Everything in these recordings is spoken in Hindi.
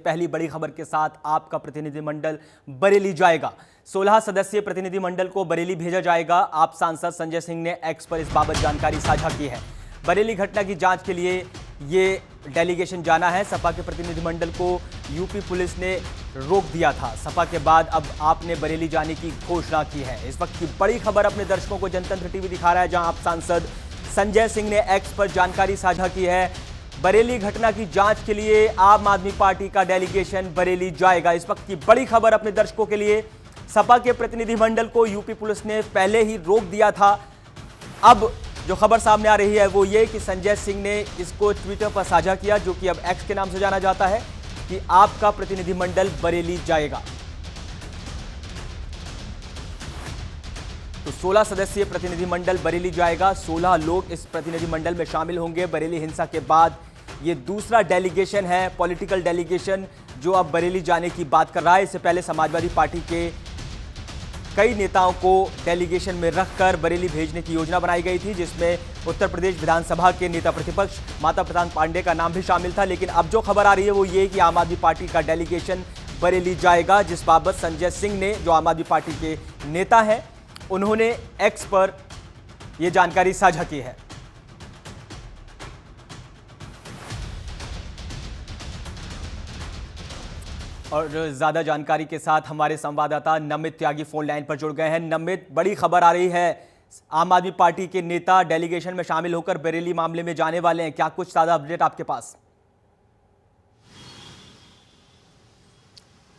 पहली बड़ी खबर के साथ आपका प्रतिनिधिमंडल बरेली जाएगा। 16 सदस्यीय प्रतिनिधिमंडल को बरेली भेजा जाएगा। आप सांसद संजय सिंह ने एक्स पर इस बाबत जानकारी साझा की है। बरेली घटना की जांच के लिए ये डेलीगेशन जाना है। सपा के प्रतिनिधिमंडल को यूपी पुलिस ने रोक दिया था। सपा के बाद अब आपने बरेली जाने की घोषणा की है। इस वक्त की बड़ी खबर अपने दर्शकों को जनतंत्र टीवी दिखा रहा है, जहां आप सांसद संजय सिंह ने एक्स पर जानकारी साझा की है। बरेली घटना की जांच के लिए आम आदमी पार्टी का डेलीगेशन बरेली जाएगा। इस वक्त की बड़ी खबर अपने दर्शकों के लिए, सपा के प्रतिनिधिमंडल को यूपी पुलिस ने पहले ही रोक दिया था। अब जो खबर सामने आ रही है वो ये कि संजय सिंह ने इसको ट्विटर पर साझा किया, जो कि अब एक्स के नाम से जाना जाता है, कि आपका प्रतिनिधिमंडल बरेली जाएगा। तो 16 सदस्यीय प्रतिनिधिमंडल बरेली जाएगा। 16 लोग इस प्रतिनिधिमंडल में शामिल होंगे। बरेली हिंसा के बाद ये दूसरा डेलीगेशन है, पॉलिटिकल डेलीगेशन, जो अब बरेली जाने की बात कर रहा है। इससे पहले समाजवादी पार्टी के कई नेताओं को डेलीगेशन में रखकर बरेली भेजने की योजना बनाई गई थी, जिसमें उत्तर प्रदेश विधानसभा के नेता प्रतिपक्ष माता प्रसाद पांडे का नाम भी शामिल था। लेकिन अब जो खबर आ रही है वो ये कि आम आदमी पार्टी का डेलीगेशन बरेली जाएगा, जिस बाबत संजय सिंह ने, जो आम आदमी पार्टी के नेता हैं, उन्होंने एक्स पर यह जानकारी साझा की है। और ज्यादा जानकारी के साथ हमारे संवाददाता नमित त्यागी फोन लाइन पर जुड़ गए हैं। नमित, बड़ी खबर आ रही है, आम आदमी पार्टी के नेता डेलीगेशन में शामिल होकर बरेली मामले में जाने वाले हैं। क्या कुछ ताजा अपडेट आपके पास?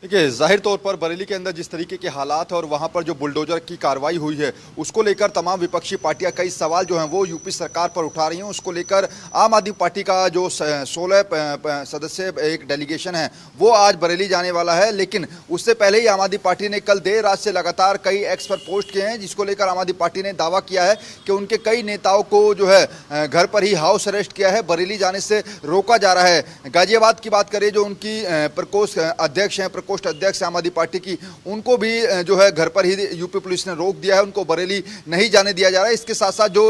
देखिए, जाहिर तौर पर बरेली के अंदर जिस तरीके के हालात और वहां पर जो बुलडोजर की कार्रवाई हुई है, उसको लेकर तमाम विपक्षी पार्टियां कई सवाल जो हैं वो यूपी सरकार पर उठा रही हैं। उसको लेकर आम आदमी पार्टी का जो 16 सदस्य एक डेलीगेशन है वो आज बरेली जाने वाला है। लेकिन उससे पहले ही आम आदमी पार्टी ने कल देर रात से लगातार कई एक्स पर पोस्ट किए हैं, जिसको लेकर आम आदमी पार्टी ने दावा किया है कि उनके कई नेताओं को जो है घर पर ही हाउस अरेस्ट किया है, बरेली जाने से रोका जा रहा है। गाजियाबाद की बात करें, जो उनकी प्रकोष्ठ अध्यक्ष हैं, अध्यक्ष आम आदमी पार्टी की, उनको भी जो है घर पर ही यूपी पुलिस ने रोक दिया है, उनको बरेली नहीं जाने दिया जा रहा है। इसके साथ साथ जो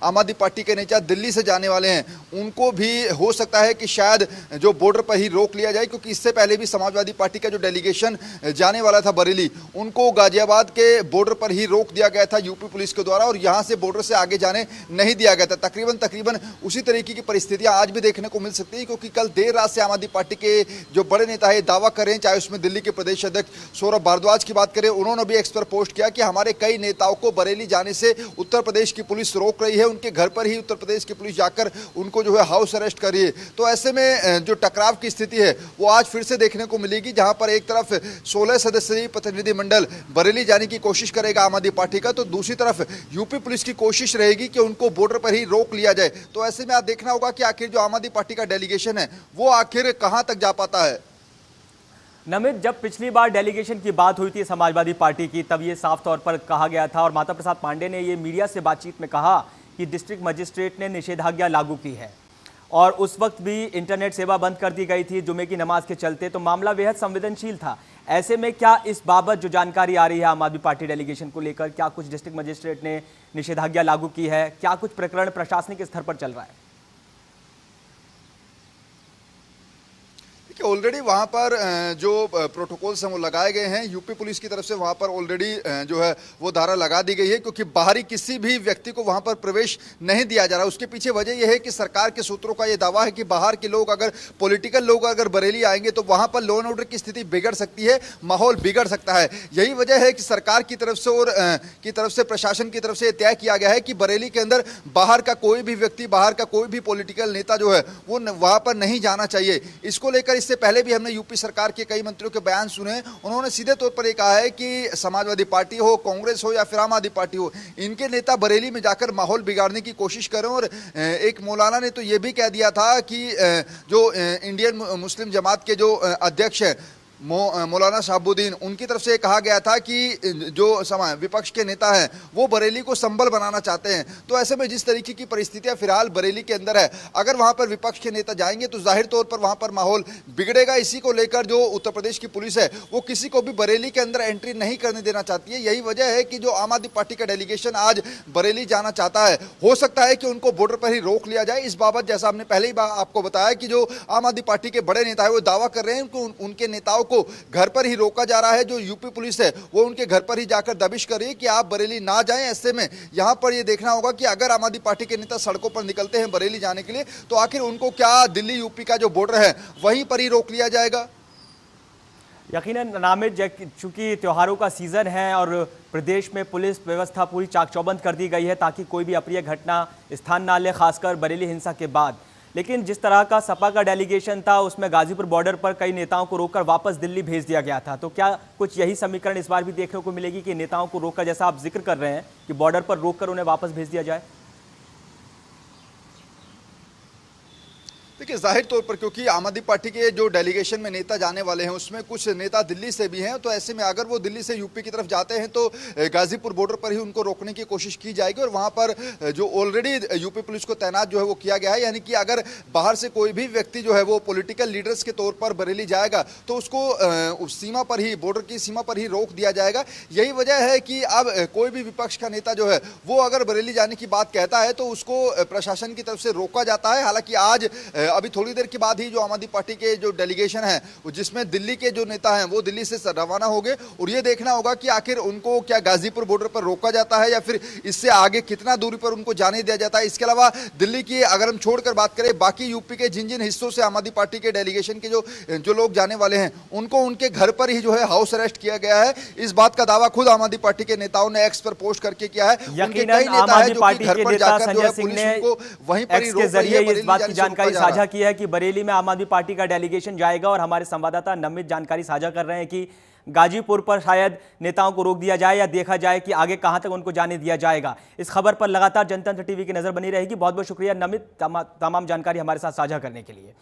आम आदमी पार्टी के नेता दिल्ली से जाने वाले हैं, उनको भी हो सकता है कि शायद जो बॉर्डर पर ही रोक लिया जाए, क्योंकि इससे पहले भी समाजवादी पार्टी का जो डेलीगेशन जाने वाला था बरेली, उनको गाजियाबाद के बॉर्डर पर ही रोक दिया गया था यूपी पुलिस के द्वारा, और यहां से बॉर्डर से आगे जाने नहीं दिया गया था। तकरीबन उसी तरीके की परिस्थितियां आज भी देखने को मिल सकती है, क्योंकि कल देर रात से आम आदमी पार्टी के जो बड़े नेता है दावा कर रहे हैं, चाहे उसमें दिल्ली के प्रदेश अध्यक्ष सौरभ भारद्वाज की बात करें, उन्होंने भी एक्स पर पोस्ट किया कि हमारे कई नेताओं को बरेली जाने से उत्तर प्रदेश की पुलिस रोक रही है, उनके घर पर ही उत्तर प्रदेश की पुलिस जाकर उनको जो है हाउस अरेस्ट कर रही है। तो ऐसे में जो टकराव की स्थिति है वो आज फिर से देखने को मिलेगी, जहां पर एक तरफ 16 सदस्यीय प्रतिनिधिमंडल बरेली जाने की कोशिश करेगा आम आदमी पार्टी का, तो दूसरी तरफ यूपी पुलिस की कोशिश रहेगी कि उनको बॉर्डर पर ही रोक लिया जाए। तो ऐसे में आप देखना होगा कि आखिर जो आम आदमी पार्टी का डेलीगेशन है वो आखिर कहां तक जा पाता है। नमित, जब पिछली बार डेलीगेशन की बात हुई थी समाजवादी पार्टी की, तब ये साफ तौर पर कहा गया था, और माता प्रसाद पांडे ने ये मीडिया से बातचीत में कहा कि डिस्ट्रिक्ट मजिस्ट्रेट ने निषेधाज्ञा लागू की है, और उस वक्त भी इंटरनेट सेवा बंद कर दी गई थी जुमे की नमाज के चलते। तो मामला बेहद संवेदनशील था। ऐसे में क्या इस बाबत जो जानकारी आ रही है आम आदमी पार्टी डेलीगेशन को लेकर, क्या कुछ डिस्ट्रिक्ट मजिस्ट्रेट ने निषेधाज्ञा लागू की है? क्या कुछ प्रकरण प्रशासनिक स्तर पर चल रहा है? ऑलरेडी वहां पर जो प्रोटोकॉल्स हैं वो लगाए गए हैं यूपी पुलिस की तरफ से। वहां पर ऑलरेडी जो है वो धारा लगा दी गई है, क्योंकि बाहरी किसी भी व्यक्ति को वहां पर प्रवेश नहीं दिया जा रहा। उसके पीछे वजह यह है कि सरकार के सूत्रों का यह दावा है कि बाहर के लोग, अगर पॉलिटिकल लोग अगर बरेली आएंगे तो वहां पर लॉ एंड ऑर्डर की स्थिति बिगड़ सकती है, माहौल बिगड़ सकता है। यही वजह है कि सरकार की तरफ से और प्रशासन की तरफ से तय किया गया है कि बरेली के अंदर बाहर का कोई भी व्यक्ति, बाहर का कोई भी पॉलिटिकल नेता जो है वो वहां पर नहीं जाना चाहिए। इसको लेकर इससे पहले भी हमने यूपी सरकार के कई मंत्रियों के बयान सुने। उन्होंने सीधे तौर पर यह कहा है कि समाजवादी पार्टी हो, कांग्रेस हो या फिर आम आदमी पार्टी हो, इनके नेता बरेली में जाकर माहौल बिगाड़ने की कोशिश करें। और एक मौलाना ने तो यह भी कह दिया था कि जो इंडियन मुस्लिम जमात के जो अध्यक्ष हैं, मौलाना शहाबुद्दीन, उनकी तरफ से कहा गया था कि जो विपक्ष के नेता हैं वो बरेली को संबल बनाना चाहते हैं। तो ऐसे में जिस तरीके की परिस्थितियां फिलहाल बरेली के अंदर है, अगर वहां पर विपक्ष के नेता जाएंगे तो जाहिर तौर पर वहां पर माहौल बिगड़ेगा। इसी को लेकर जो उत्तर प्रदेश की पुलिस है वो किसी को भी बरेली के अंदर एंट्री नहीं करने देना चाहती है। यही वजह है कि जो आम आदमी पार्टी का डेलीगेशन आज बरेली जाना चाहता है, हो सकता है कि उनको बॉर्डर पर ही रोक लिया जाए। इस बाबत जैसा हमने पहले ही आपको बताया कि जो आम आदमी पार्टी के बड़े नेता है वो दावा कर रहे हैं कि उनके नेताओं को घर पर ही रोका जा रहा है। जो यूपी पुलिस है वो उनके घर पर ही जाकर दबिश कर रही है कि आप बरेली ना जाएं। ऐसे में यहां पर ये देखना होगा कि अगर आम आदमी पार्टी के नेता सड़कों पर निकलते हैं बरेली जाने के लिए, तो आखिर उनको क्या दिल्ली यूपी का जो बॉर्डर है वहीं पर ही रोक लिया जाएगा। यकीनन नामिद, चूंकि त्योहारों का सीजन है और प्रदेश में पुलिस व्यवस्था पूरी चाक चौबंद कर दी गई है ताकि कोई भी अप्रिय घटना स्थान ना ले, खासकर बरेली हिंसा के बाद। लेकिन जिस तरह का सपा का डेलीगेशन था उसमें गाजीपुर बॉर्डर पर कई नेताओं को रोककर वापस दिल्ली भेज दिया गया था, तो क्या कुछ यही समीकरण इस बार भी देखने को मिलेगी कि नेताओं को रोककर, जैसा आप जिक्र कर रहे हैं कि बॉर्डर पर रोककर उन्हें वापस भेज दिया जाए? देखिए, जाहिर तौर पर क्योंकि आम आदमी पार्टी के जो डेलीगेशन में नेता जाने वाले हैं उसमें कुछ नेता दिल्ली से भी हैं, तो ऐसे में अगर वो दिल्ली से यूपी की तरफ जाते हैं तो गाजीपुर बॉर्डर पर ही उनको रोकने की कोशिश की जाएगी। और वहां पर जो ऑलरेडी यूपी पुलिस को तैनात जो है वो किया गया है, यानी कि अगर बाहर से कोई भी व्यक्ति जो है वो पॉलिटिकल लीडर्स के तौर पर बरेली जाएगा तो उसको सीमा पर ही, बॉर्डर की सीमा पर ही रोक दिया जाएगा। यही वजह है कि अब कोई भी विपक्ष का नेता जो है वो अगर बरेली जाने की बात कहता है तो उसको प्रशासन की तरफ से रोका जाता है। हालांकि आज अभी थोड़ी देर के बाद ही जो आम आदमी पार्टी के जो डेलीगेशन है जिसमें दिल्ली के जो नेता हैं वो दिल्ली से रवाना हो गए, और ये देखना होगा कि आखिर उनको क्या गाजीपुर बॉर्डर पर रोका जाता है या फिर इससे आगे कितना दूरी पर उनको जाने दिया जाता है। इसके अलावा दिल्ली की अगर हम छोड़कर बात करें, बाकी यूपी के जिन जिन हिस्सों से आम आदमी पार्टी के डेलीगेशन के जो लोग जाने वाले हैं उनको उनके घर पर ही जो है हाउस अरेस्ट किया गया है। इस बात का दावा खुद आम आदमी पार्टी के नेताओं ने एक्स पर पोस्ट करके किया है। उनके कई नेता हैं जो कि घर पर जाकर संजय सिंह ने एक्स के जरिए इस बात की जानकारी साझा की है कि बरेली में आम आदमी पार्टी का डेलीगेशन जाएगा। और हमारे संवाददाता नमित जानकारी साझा कर रहे हैं कि गाजीपुर पर शायद नेताओं को रोक दिया जाए या देखा जाए कि आगे कहां तक उनको जाने दिया जाएगा। इस खबर पर लगातार जनतंत्र टीवी की नजर बनी रहेगी। बहुत बहुत शुक्रिया नमित, तमाम जानकारी हमारे साथ साझा करने के लिए।